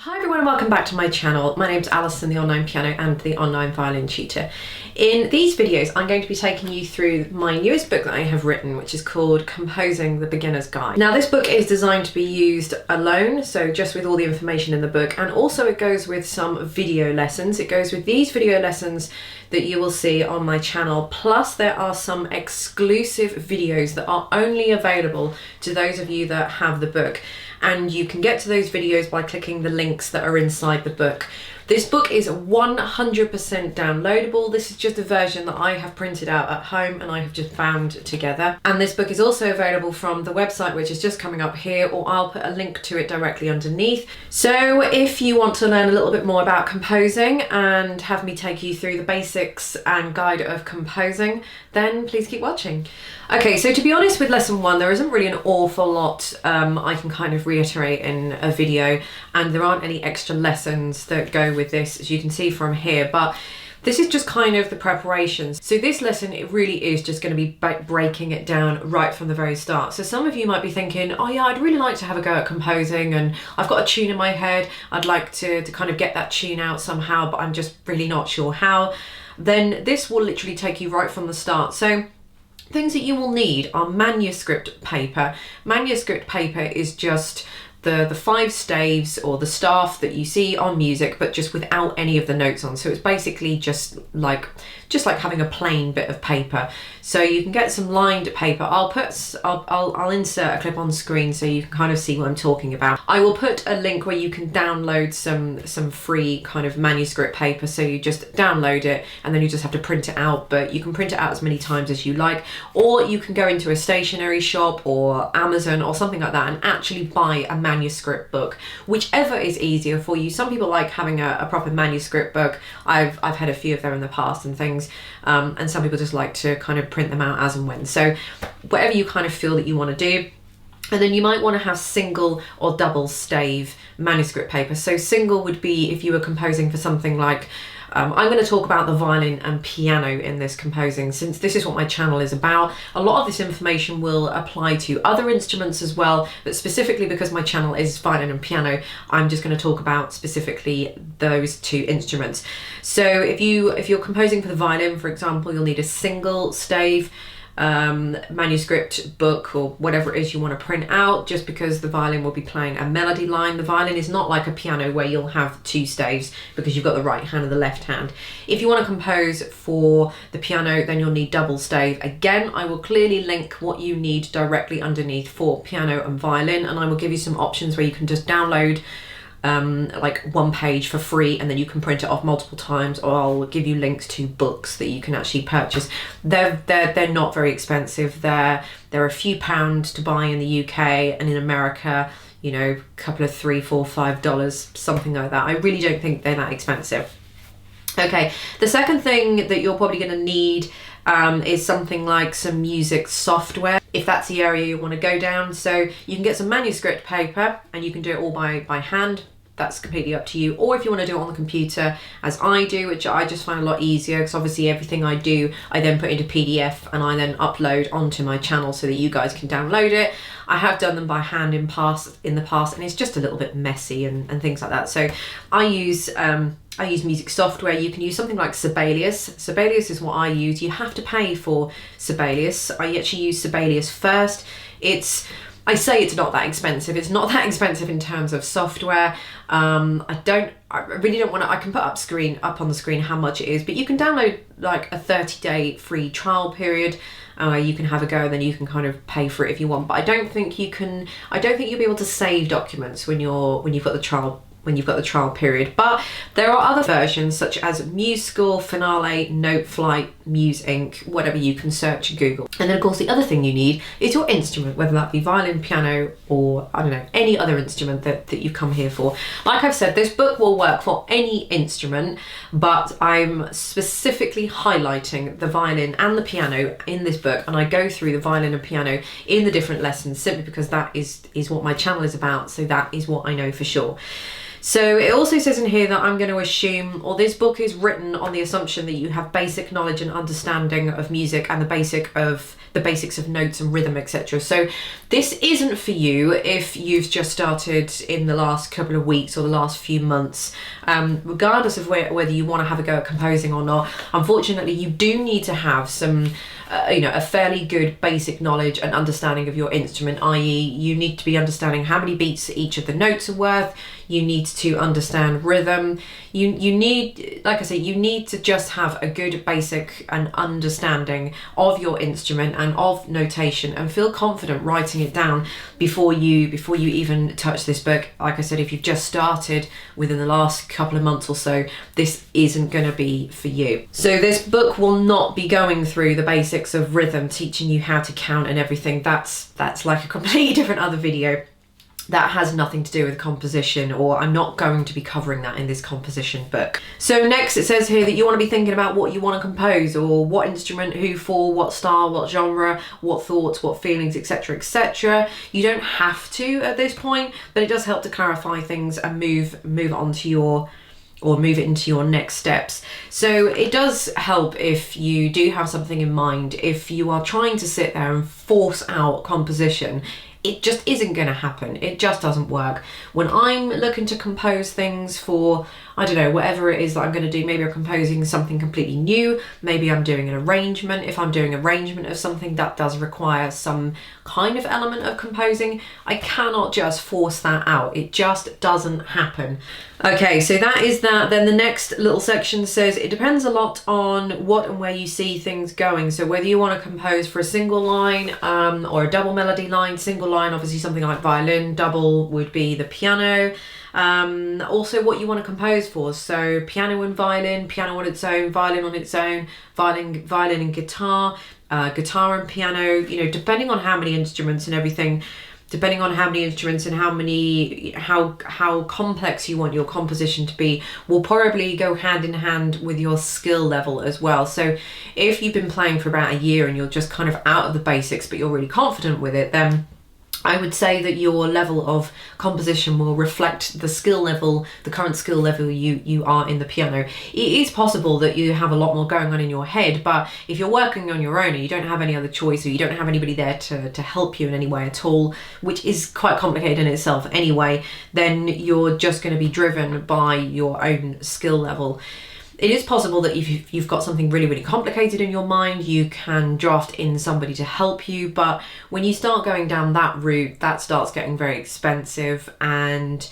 Hi everyone and welcome back to my channel. My name's Alison, the online piano and the online violin tutor. In these videos I'm going to be taking you through my newest book that I have written, which is called Composing the Beginner's Guide. Now this book is designed to be used alone, so just with all the information in the book, and also it goes with some video lessons. It goes with these video lessons that you will see on my channel, plus there are some exclusive videos that are only available to those of you that have the book. And you can get to those videos by clicking the links that are inside the book. This book is 100% downloadable. This is just a version that I have printed out at home and I have just bound together. And this book is also available from the website, which is just coming up here, or I'll put a link to it directly underneath. So if you want to learn a little bit more about composing and have me take you through the basics and guide of composing, then please keep watching. Okay, so to be honest with lesson one, there isn't really an awful lot I can kind of reiterate in a video, and there aren't any extra lessons that go with this, as you can see from here, but this is just kind of the preparations. So this lesson, it really is just going to be breaking it down right from the very start. So some of you might be thinking, oh yeah, I'd really like to have a go at composing and I've got a tune in my head, I'd like to kind of get that tune out somehow, but I'm just really not sure how. Then this will literally take you right from the start. So things that you will need are manuscript paper. Manuscript paper is just the 5 staves or the staff that you see on music, but just without any of the notes on. So it's basically just like having a plain bit of paper. So you can get some lined paper. I'll insert a clip on screen so you can kind of see what I'm talking about. I will put a link where you can download some free kind of manuscript paper. So you just download it and then you just have to print it out, but you can print it out as many times as you like, or you can go into a stationery shop or Amazon or something like that and actually buy a manuscript book, whichever is easier for you. Some people like having a proper manuscript book. I've had a few of them in the past and things, and some people just like to kind of print them out as and when. So whatever you kind of feel that you want to do. And then you might want to have single or double stave manuscript paper. So single would be if you were composing for something like I'm going to talk about the violin and piano in this composing, since this is what my channel is about. A lot of this information will apply to other instruments as well, but specifically because my channel is violin and piano, I'm just going to talk about specifically those 2 instruments. So if you're composing for the violin, for example, you'll need a single stave manuscript book or whatever it is you want to print out, just because the violin will be playing a melody line. The violin is not like a piano where you'll have 2 staves because you've got the right hand and the left hand. If you want to compose for the piano, then you'll need double stave. Again, I will clearly link what you need directly underneath for piano and violin, and I will give you some options where you can just download like 1 page for free and then you can print it off multiple times, or I'll give you links to books that you can actually purchase. They're not very expensive. They're a few pounds to buy in the UK, and in America, you know, a couple of $3, $4, $5, something like that. I really don't think they're that expensive. Okay, the second thing that you're probably going to need is something like some music software, if that's the area you want to go down. So you can get some manuscript paper and you can do it all by hand. That's completely up to you. Or if you want to do it on the computer, as I do, which I just find a lot easier, because obviously everything I do, I then put into PDF and I then upload onto my channel so that you guys can download it. I have done them by hand in the past, and it's just a little bit messy and things like that. So I use music software. You can use something like Sibelius. Sibelius is what I use. You have to pay for Sibelius. I actually use Sibelius first. I say it's not that expensive. It's not that expensive in terms of software. I really don't want to, I can put up on the screen how much it is, but you can download like a 30-day free trial period. You can have a go and then you can kind of pay for it if you want. But I don't think you'll be able to save documents when you've got the trial period. But there are other versions such as MuseScore, Finale, Noteflight, Muse Inc, whatever. You can search Google. And then of course the other thing you need is your instrument, whether that be violin, piano, or I don't know, any other instrument that you've come here for. Like I've said, this book will work for any instrument, but I'm specifically highlighting the violin and the piano in this book, and I go through the violin and piano in the different lessons simply because that is what my channel is about, so that is what I know for sure. So it also says in here that I'm going to assume, or this book is written on the assumption that you have basic knowledge and understanding of music and the basics of notes and rhythm, etc. So this isn't for you if you've just started in the last couple of weeks or the last few months. Regardless of whether you want to have a go at composing or not, unfortunately you do need to have some a fairly good basic knowledge and understanding of your instrument, i.e. you need to be understanding how many beats each of the notes are worth. You need to understand rhythm. You need, like I say, you need to just have a good basic and understanding of your instrument and of notation, and feel confident writing it down before you even touch this book. Like I said, if you've just started within the last couple of months or so, this isn't going to be for you. So this book will not be going through the basics of rhythm, teaching you how to count and everything. That's like a completely different other video. That has nothing to do with composition, or I'm not going to be covering that in this composition book. So next it says here that you want to be thinking about what you want to compose, or what instrument, who for, what style, what genre, what thoughts, what feelings, etc, etc. You don't have to at this point, but it does help to clarify things and move on to your, or move it into your next steps. So it does help if you do have something in mind. If you are trying to sit there and force out composition, it just isn't going to happen. It just doesn't work. When I'm looking to compose things for, I don't know, whatever it is that I'm going to do, maybe I'm composing something completely new, maybe I'm doing an arrangement. If I'm doing arrangement of something that does require some kind of element of composing, I cannot just force that out. It just doesn't happen. Okay, so that is that. Then the next little section says it depends a lot on what and where you see things going. So whether you want to compose for a single line or a double melody line. Single line, obviously something like violin. Double would be the piano. Also what you want to compose for. So piano and violin, piano on its own, violin on its own, violin and guitar, guitar and piano, you know, depending on how many instruments and everything. Depending on how many instruments and how complex you want your composition to be, will probably go hand in hand with your skill level as well. So if you've been playing for about a year and you're just kind of out of the basics, but you're really confident with it, then I would say that your level of composition will reflect the skill level, the current skill level you are in the piano. It is possible that you have a lot more going on in your head, but if you're working on your own and you don't have any other choice, or you don't have anybody there to help you in any way at all, which is quite complicated in itself anyway, then you're just going to be driven by your own skill level. It is possible that if you've got something really, really complicated in your mind, you can draft in somebody to help you. But when you start going down that route, that starts getting very expensive, and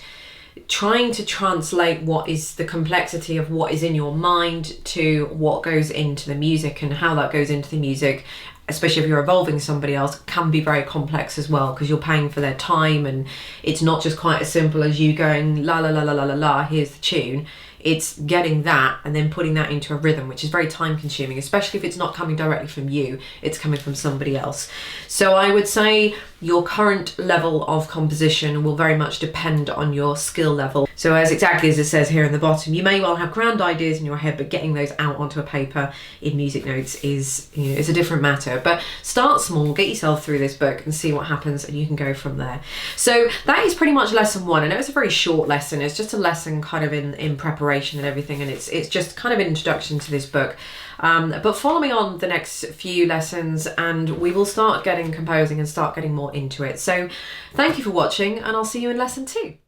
trying to translate what is the complexity of what is in your mind to what goes into the music and how that goes into the music, especially if you're involving somebody else, can be very complex as well, because you're paying for their time, and it's not just quite as simple as you going la la la la la la la, here's the tune. It's getting that and then putting that into a rhythm, which is very time consuming, especially if it's not coming directly from you, it's coming from somebody else. So I would say your current level of composition will very much depend on your skill level. So exactly as it says here in the bottom, you may well have grand ideas in your head, but getting those out onto a paper in music notes is, you know, is a different matter. But start small, get yourself through this book and see what happens, and you can go from there. So that is pretty much lesson 1. I know it's a very short lesson. It's just a lesson kind of in preparation and everything, and it's just kind of an introduction to this book. But follow me on the next few lessons and we will start getting composing and start getting more into it. So thank you for watching, and I'll see you in lesson 2.